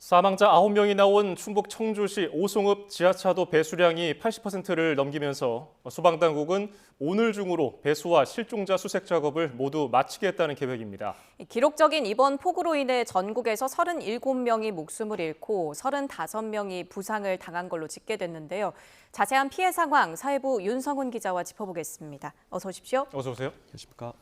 사망자 9명이 나온 충북 청주시 오송읍 지하차도 배수량이 80%를 넘기면서 소방당국은 오늘 중으로 배수와 실종자 수색 작업을 모두 마치겠다는 계획입니다. 기록적인 이번 폭우로 인해 전국에서 37명이 목숨을 잃고 35명이 부상을 당한 걸로 집계됐는데요. 자세한 피해 상황 사회부 윤성훈 기자와 짚어보겠습니다. 어서 오십시오. 어서 오세요. 안녕하십니까.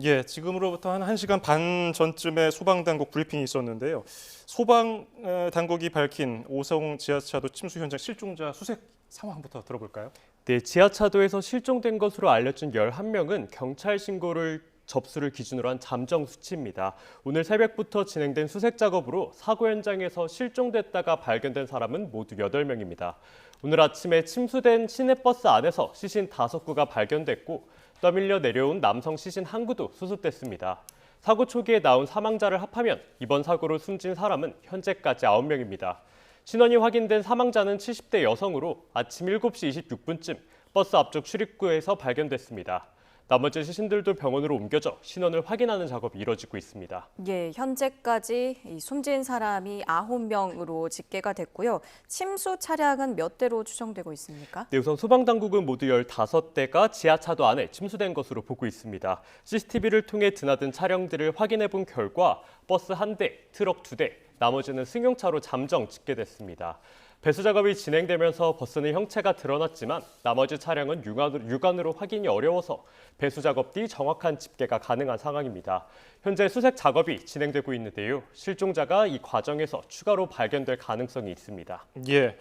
예, 지금으로부터 한 1시간 반 전쯤에 소방당국 브리핑이 있었는데요. 소방당국이 밝힌 오송 지하차도 침수 현장 실종자 수색 상황부터 들어볼까요? 네, 지하차도에서 실종된 것으로 알려진 11명은 경찰 신고를 접수를 기준으로 한 잠정 수치입니다. 오늘 새벽부터 진행된 수색 작업으로 사고 현장에서 실종됐다가 발견된 사람은 모두 8명입니다. 오늘 아침에 침수된 시내버스 안에서 시신 5구가 발견됐고 떠밀려 내려온 남성 시신 1구도 수습됐습니다. 사고 초기에 나온 사망자를 합하면 이번 사고로 숨진 사람은 현재까지 9명입니다. 신원이 확인된 사망자는 70대 여성으로 아침 7시 26분쯤 버스 앞쪽 출입구에서 발견됐습니다. 나머지 시신들도 병원으로 옮겨져 신원을 확인하는 작업이 이뤄지고 있습니다. 예, 현재까지 숨진 사람이 9명으로 집계가 됐고요. 침수 차량은 몇 대로 추정되고 있습니까? 네, 우선 소방당국은 모두 15대가 지하차도 안에 침수된 것으로 보고 있습니다. CCTV를 통해 드나든 차량들을 확인해 본 결과 버스 1대, 트럭 2대, 나머지는 승용차로 잠정 집계됐습니다. 배수 작업이 진행되면서 버스는 형체가 드러났지만 나머지 차량은 육안으로 확인이 어려워서 배수 작업 뒤 정확한 집계가 가능한 상황입니다. 현재 수색 작업이 진행되고 있는데요. 실종자가 이 과정에서 추가로 발견될 가능성이 있습니다. 예.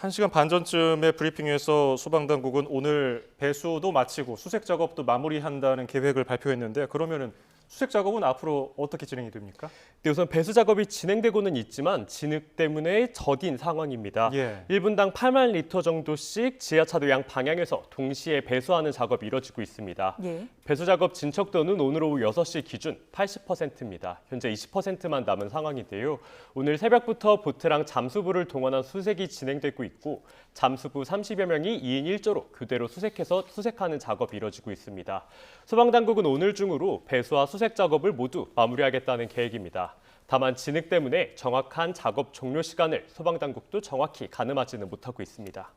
1시간 반 전쯤에 브리핑에서 소방당국은 오늘 배수도 마치고 수색 작업도 마무리한다는 계획을 발표했는데 그러면은 수색 작업은 앞으로 어떻게 진행이 됩니까? 네, 우선 배수 작업이 진행되고는 있지만 진흙 때문에 저딘 상황입니다. 예. 1분당 8만 리터 정도씩 지하차도 양 방향에서 동시에 배수하는 작업이 이뤄지고 있습니다. 예. 배수 작업 진척도는 오늘 오후 6시 기준 80%입니다. 현재 20%만 남은 상황인데요. 오늘 새벽부터 보트랑 잠수부를 동원한 수색이 진행되고 있고 잠수부 30여 명이 2인 1조로 교대로 수색하는 작업이 이뤄지고 있습니다. 소방당국은 오늘 중으로 배수와 수색 작업을 모두 마무리하겠다는 계획입니다. 다만 진흙 때문에 정확한 작업 종료 시간을 소방당국도 정확히 가늠하지는 못하고 있습니다.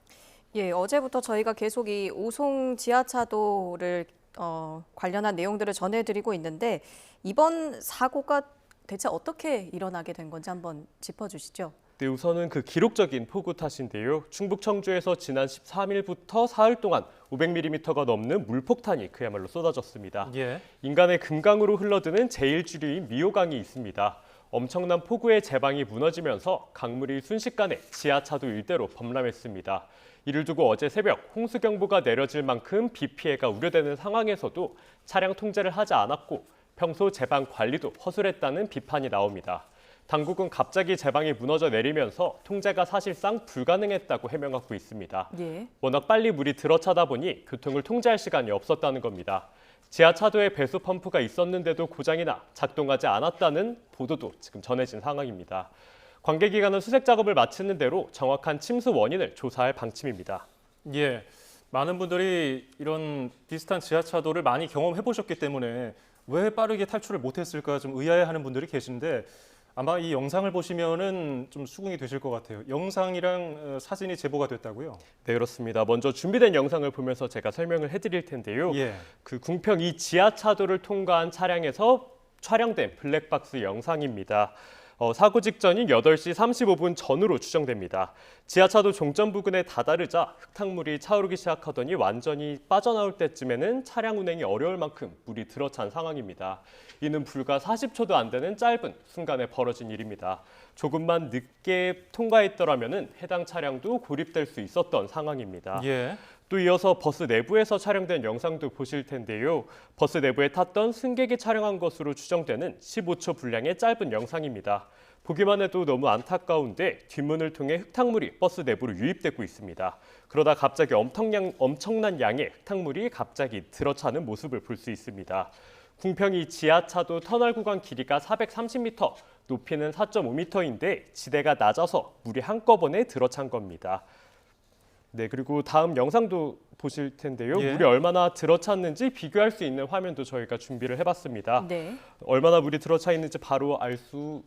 예, 어제부터 저희가 계속 이 오송 지하차도를 관련한 내용들을 전해드리고 있는데 이번 사고가 대체 어떻게 일어나게 된 건지 한번 짚어주시죠. 네, 우선은 그 기록적인 폭우 탓인데요. 충북 청주에서 지난 13일부터 사흘 동안 500mm가 넘는 물폭탄이 그야말로 쏟아졌습니다. 예. 인간의 금강으로 흘러드는 제1주류인 미호강이 있습니다. 엄청난 폭우에 제방이 무너지면서 강물이 순식간에 지하차도 일대로 범람했습니다. 이를 두고 어제 새벽 홍수경보가 내려질 만큼 비 피해가 우려되는 상황에서도 차량 통제를 하지 않았고 평소 제방 관리도 허술했다는 비판이 나옵니다. 당국은 갑자기 제방이 무너져 내리면서 통제가 사실상 불가능했다고 해명하고 있습니다. 예. 워낙 빨리 물이 들어차다 보니 교통을 통제할 시간이 없었다는 겁니다. 지하차도에 배수 펌프가 있었는데도 고장이 나 작동하지 않았다는 보도도 지금 전해진 상황입니다. 관계기관은 수색 작업을 마치는 대로 정확한 침수 원인을 조사할 방침입니다. 예. 많은 분들이 이런 비슷한 지하차도를 많이 경험해 보셨기 때문에 왜 빠르게 탈출을 못했을까 좀 의아해하는 분들이 계신데 아마 이 영상을 보시면은 좀 수긍이 되실 것 같아요. 영상이랑 사진이 제보가 됐다고요? 네, 그렇습니다. 먼저 준비된 영상을 보면서 제가 설명을 해드릴 텐데요. 예. 그 궁평 이 지하차도를 통과한 차량에서 촬영된 블랙박스 영상입니다. 사고 직전인 8시 35분 전후로 추정됩니다. 지하차도 종점 부근에 다다르자 흙탕물이 차오르기 시작하더니 완전히 빠져나올 때쯤에는 차량 운행이 어려울 만큼 물이 들어찬 상황입니다. 이는 불과 40초도 안 되는 짧은 순간에 벌어진 일입니다. 조금만 늦게 통과했더라면 해당 차량도 고립될 수 있었던 상황입니다. 예. 또 이어서 버스 내부에서 촬영된 영상도 보실 텐데요. 버스 내부에 탔던 승객이 촬영한 것으로 추정되는 15초 분량의 짧은 영상입니다. 보기만 해도 너무 안타까운데 뒷문을 통해 흙탕물이 버스 내부로 유입되고 있습니다. 그러다 갑자기 엄청난 양의 흙탕물이 갑자기 들어차는 모습을 볼 수 있습니다. 궁평이 지하차도 터널 구간 길이가 430m, 높이는 4.5m인데 지대가 낮아서 물이 한꺼번에 들어찬 겁니다. 네, 그리고 다음 영상도 보실 텐데요. 예. 물이 얼마나 들어찼는지 비교할 수 있는 화면도 저희가 준비를 해봤습니다. 네. 얼마나 물이 들어차 있는지 바로 알 수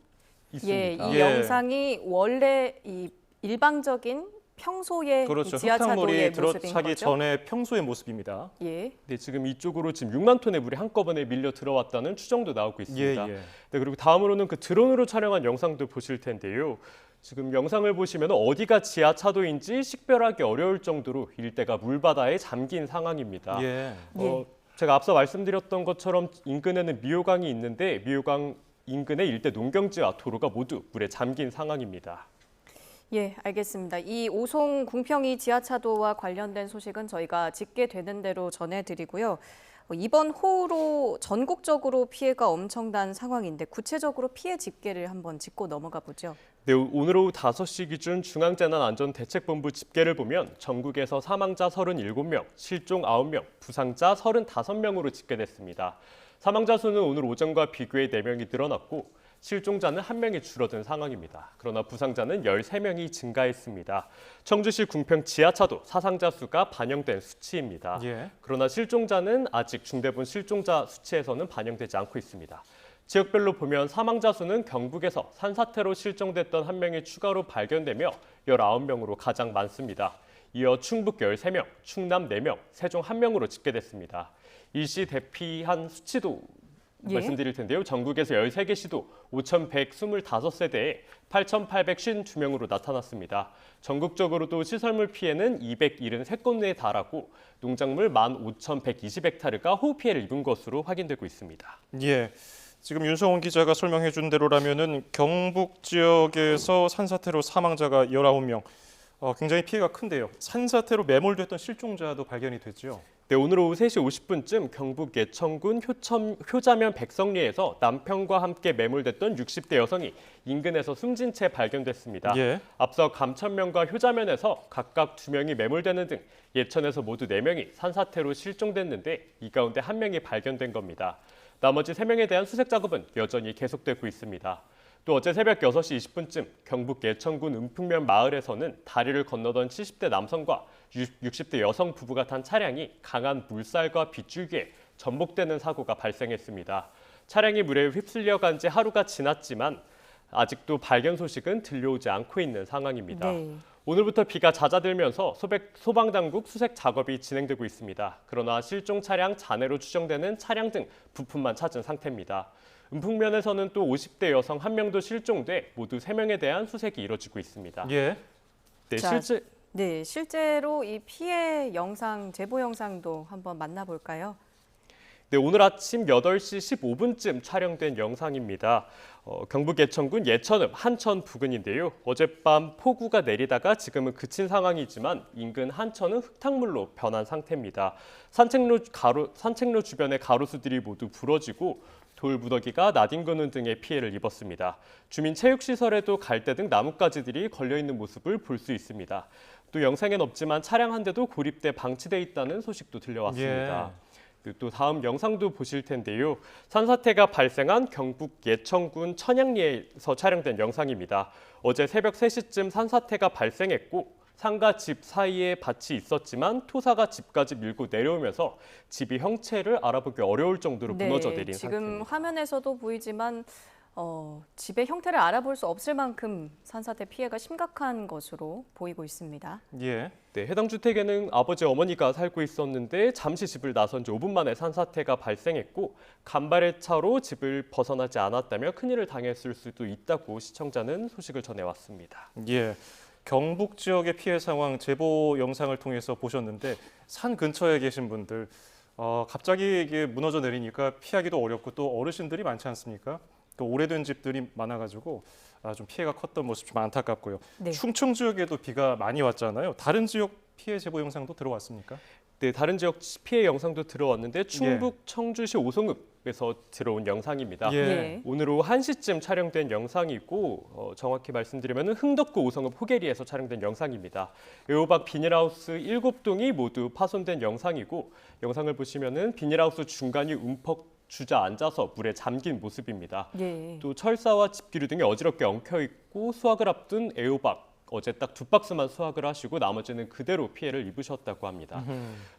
있습니다. 이 예. 영상이 원래 이 일방적인 평소의 그렇죠. 이 지하차도의 흙탕물이 모습인 들어차기 거죠. 전에 평소의 모습입니다. 예. 네, 지금 이쪽으로 지금 6만 톤의 물이 한꺼번에 밀려 들어왔다는 추정도 나오고 있습니다. 예. 네, 그리고 다음으로는 그 드론으로 촬영한 영상도 보실 텐데요. 지금 영상을 보시면 어디가 지하차도인지 식별하기 어려울 정도로 일대가 물바다에 잠긴 상황입니다. 예. 제가 앞서 말씀드렸던 것처럼 인근에는 미호강이 있는데 미호강 인근의 일대 농경지와 도로가 모두 물에 잠긴 상황입니다. 예, 알겠습니다. 이 오송 궁평이 지하차도와 관련된 소식은 저희가 짚게 되는 대로 전해드리고요. 이번 호우로 전국적으로 피해가 엄청난 상황인데 구체적으로 피해 집계를 한번 짚고 넘어가 보죠. 네, 오늘 오후 5시 기준 중앙재난안전대책본부 집계를 보면 전국에서 사망자 37명, 실종 9명, 부상자 35명으로 집계됐습니다. 사망자 수는 오늘 오전과 비교해 4명이 늘어났고 실종자는 1명이 줄어든 상황입니다. 그러나 부상자는 13명이 증가했습니다. 청주시 궁평 지하차도 사상자 수가 반영된 수치입니다. 예. 그러나 실종자는 아직 중대본 실종자 수치에서는 반영되지 않고 있습니다. 지역별로 보면 사망자 수는 경북에서 산사태로 실종됐던 1명이 추가로 발견되며 19명으로 가장 많습니다. 이어 충북 13명, 충남 4명, 세종 1명으로 집계됐습니다. 일시 대피한 수치도 예. 말씀드릴 텐데요. 전국에서 13개 시도 5,125세대에 8,852명으로 나타났습니다. 전국적으로도 시설물 피해는 273건에 달하고 농작물 15,120헥타르가 호우 피해를 입은 것으로 확인되고 있습니다. 예. 지금 윤성훈 기자가 설명해 준 대로라면은 경북 지역에서 산사태로 사망자가 19명. 굉장히 피해가 큰데요. 산사태로 매몰됐던 실종자도 발견이 됐죠. 네, 오늘 오후 3시 50분쯤 경북 예천군 효자면 백성리에서 남편과 함께 매몰됐던 60대 여성이 인근에서 숨진 채 발견됐습니다. 예. 앞서 감천면과 효자면에서 각각 2명이 매몰되는 등 예천에서 모두 4명이 산사태로 실종됐는데 이 가운데 1명이 발견된 겁니다. 나머지 3명에 대한 수색 작업은 여전히 계속되고 있습니다. 또 어제 새벽 6시 20분쯤 경북 예천군 은풍면 마을에서는 다리를 건너던 70대 남성과 60대 여성 부부가 탄 차량이 강한 물살과 빗줄기에 전복되는 사고가 발생했습니다. 차량이 물에 휩쓸려간 지 하루가 지났지만 아직도 발견 소식은 들려오지 않고 있는 상황입니다. 네. 오늘부터 비가 잦아들면서 소방당국 수색 작업이 진행되고 있습니다. 그러나 실종 차량 잔해로 추정되는 차량 등 부품만 찾은 상태입니다. 은풍면에서는 또 50대 여성 1명도 실종돼 모두 3명에 대한 수색이 이뤄지고 있습니다. 예. 자, 실제로 이 피해 영상, 제보 영상도 한번 만나볼까요? 네, 오늘 아침 8시 15분쯤 촬영된 영상입니다. 경북 예천군 예천읍 한천 부근인데요. 어젯밤 폭우가 내리다가 지금은 그친 상황이지만 인근 한천은 흙탕물로 변한 상태입니다. 산책로 주변의 가로수들이 모두 부러지고 돌무더기가 나뒹구는 등의 피해를 입었습니다. 주민 체육시설에도 갈대 등 나뭇가지들이 걸려있는 모습을 볼 수 있습니다. 또 영상엔 없지만 차량 한 대도 고립돼 방치돼 있다는 소식도 들려왔습니다. 또 다음 영상도 보실 텐데요. 산사태가 발생한 경북 예천군 천양리에서 촬영된 영상입니다. 어제 새벽 3시쯤 산사태가 발생했고 상가 집 사이에 밭이 있었지만 토사가 집까지 밀고 내려오면서 집이 형체를 알아보기 어려울 정도로 무너져 내린 지금 상태입니다. 화면에서도 보이지만 집의 형태를 알아볼 수 없을 만큼 산사태 피해가 심각한 것으로 보이고 있습니다. 예. 네, 해당 주택에는 아버지 어머니가 살고 있었는데 잠시 집을 나선 지 5분 만에 산사태가 발생했고 간발의 차로 집을 벗어나지 않았다며 큰일을 당했을 수도 있다고 시청자는 소식을 전해왔습니다. 예. 경북 지역의 피해 상황 제보 영상을 통해서 보셨는데 산 근처에 계신 분들 갑자기 이게 무너져 내리니까 피하기도 어렵고 또 어르신들이 많지 않습니까? 또 오래된 집들이 많아가지고 좀 피해가 컸던 모습 좀 안타깝고요. 네. 충청 지역에도 비가 많이 왔잖아요. 다른 지역 피해 제보 영상도 들어왔습니까? 네, 다른 지역 피해 영상도 들어왔는데 충북 청주시 오송읍에서 들어온 영상입니다. 예. 오늘 오후 1시쯤 촬영된 영상이고 정확히 말씀드리면 흥덕구 오송읍 호계리에서 촬영된 영상입니다. 애호박 비닐하우스 7동이 모두 파손된 영상이고 영상을 보시면 비닐하우스 중간이 움퍽 주저앉아서 물에 잠긴 모습입니다. 예. 또 철사와 집기류 등이 어지럽게 엉켜 있고 수확을 앞둔 애호박 어제 딱 2박스만 수확을 하시고 나머지는 그대로 피해를 입으셨다고 합니다.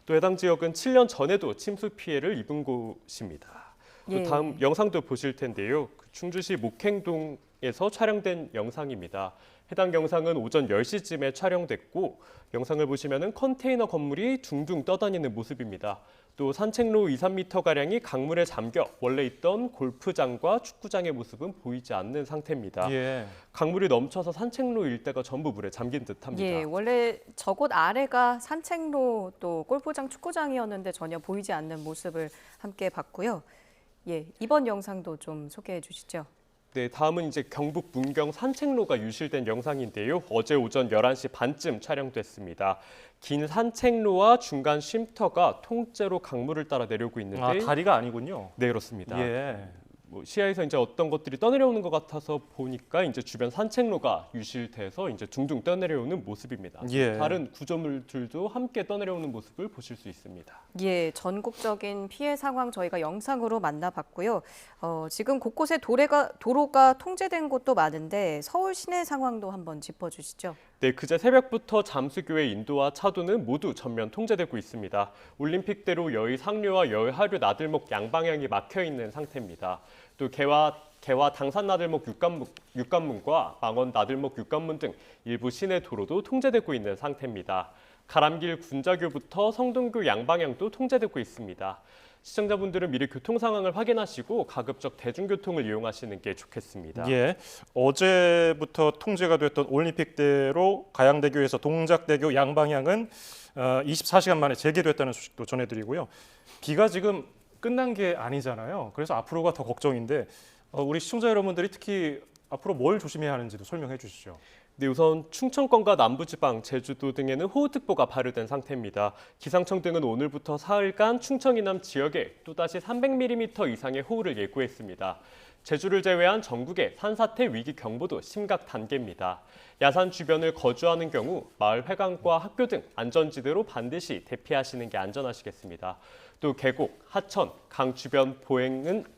또 해당 지역은 7년 전에도 침수 피해를 입은 곳입니다. 또 예. 다음 영상도 보실 텐데요. 충주시 목행동 에서 촬영된 영상입니다. 해당 영상은 오전 10시쯤에 촬영됐고 영상을 보시면은 컨테이너 건물이 둥둥 떠다니는 모습입니다. 또 산책로 2, 3m가량이 강물에 잠겨 원래 있던 골프장과 축구장의 모습은 보이지 않는 상태입니다. 예. 강물이 넘쳐서 산책로 일대가 전부 물에 잠긴 듯합니다. 예, 원래 저곳 아래가 산책로 또 골프장, 축구장이었는데 전혀 보이지 않는 모습을 함께 봤고요. 예, 이번 영상도 좀 소개해 주시죠. 네, 다음은 이제 경북 문경 산책로가 유실된 영상인데요. 어제 오전 11시 반쯤 촬영됐습니다. 긴 산책로와 중간 쉼터가 통째로 강물을 따라 내려오고 있는데 아, 다리가 아니군요. 네, 그렇습니다. 예. 시야에서 이제 어떤 것들이 떠내려오는 것 같아서 보니까 이제 주변 산책로가 유실돼서 이제 둥둥 떠내려오는 모습입니다. 예. 다른 구조물들도 함께 떠내려오는 모습을 보실 수 있습니다. 예, 전국적인 피해 상황 저희가 영상으로 만나봤고요. 지금 곳곳에 도로가 통제된 곳도 많은데 서울 시내 상황도 한번 짚어주시죠. 네, 그제 새벽부터 잠수교의 인도와 차도는 모두 전면 통제되고 있습니다. 올림픽대로 여의 상류와 여의 하류 나들목 양방향이 막혀 있는 상태입니다. 또 개화 당산 나들목 육관문과 망원 나들목 육관문 등 일부 시내 도로도 통제되고 있는 상태입니다. 가람길 군자교부터 성동교 양방향도 통제되고 있습니다. 시청자분들은 미리 교통 상황을 확인하시고 가급적 대중교통을 이용하시는 게 좋겠습니다. 예. 어제부터 통제가 됐던 올림픽대로 가양대교에서 동작대교 양방향은 24시간 만에 재개됐다는 소식도 전해드리고요. 비가 지금 끝난 게 아니잖아요. 그래서 앞으로가 더 걱정인데 우리 시청자 여러분들이 특히 앞으로 뭘 조심해야 하는지도 설명해 주시죠. 네, 우선 충청권과 남부지방, 제주도 등에는 호우특보가 발효된 상태입니다. 기상청 등은 오늘부터 사흘간 충청 이남 지역에 또다시 300mm 이상의 호우를 예고했습니다. 제주를 제외한 전국의 산사태 위기 경보도 심각 단계입니다. 야산 주변을 거주하는 경우 마을 회관과 학교 등 안전지대로 반드시 대피하시는 게 안전하시겠습니다. 또 계곡, 하천, 강 주변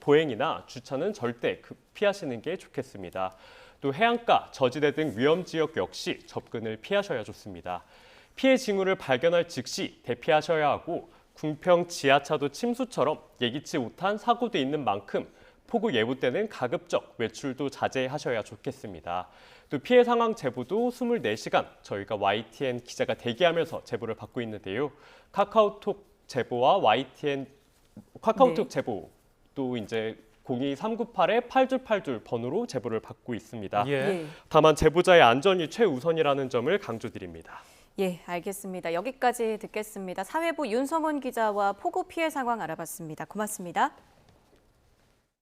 보행이나 주차는 절대 피하시는 게 좋겠습니다. 또 해안가, 저지대 등 위험 지역 역시 접근을 피하셔야 좋습니다. 피해 징후를 발견할 즉시 대피하셔야 하고 궁평 지하차도 침수처럼 예기치 못한 사고도 있는 만큼 폭우 예보 때는 가급적 외출도 자제하셔야 좋겠습니다. 또 피해 상황 제보도 24시간 저희가 YTN 기자가 대기하면서 제보를 받고 있는데요. 카카오톡 제보와 YTN 카카오톡 제보 또 이제 02-398-8282 번호로 제보를 받고 있습니다. 예. 다만 제보자의 안전이 최우선이라는 점을 강조드립니다. 예, 알겠습니다. 여기까지 듣겠습니다. 사회부 윤성훈 기자와 폭우 피해 상황 알아봤습니다. 고맙습니다.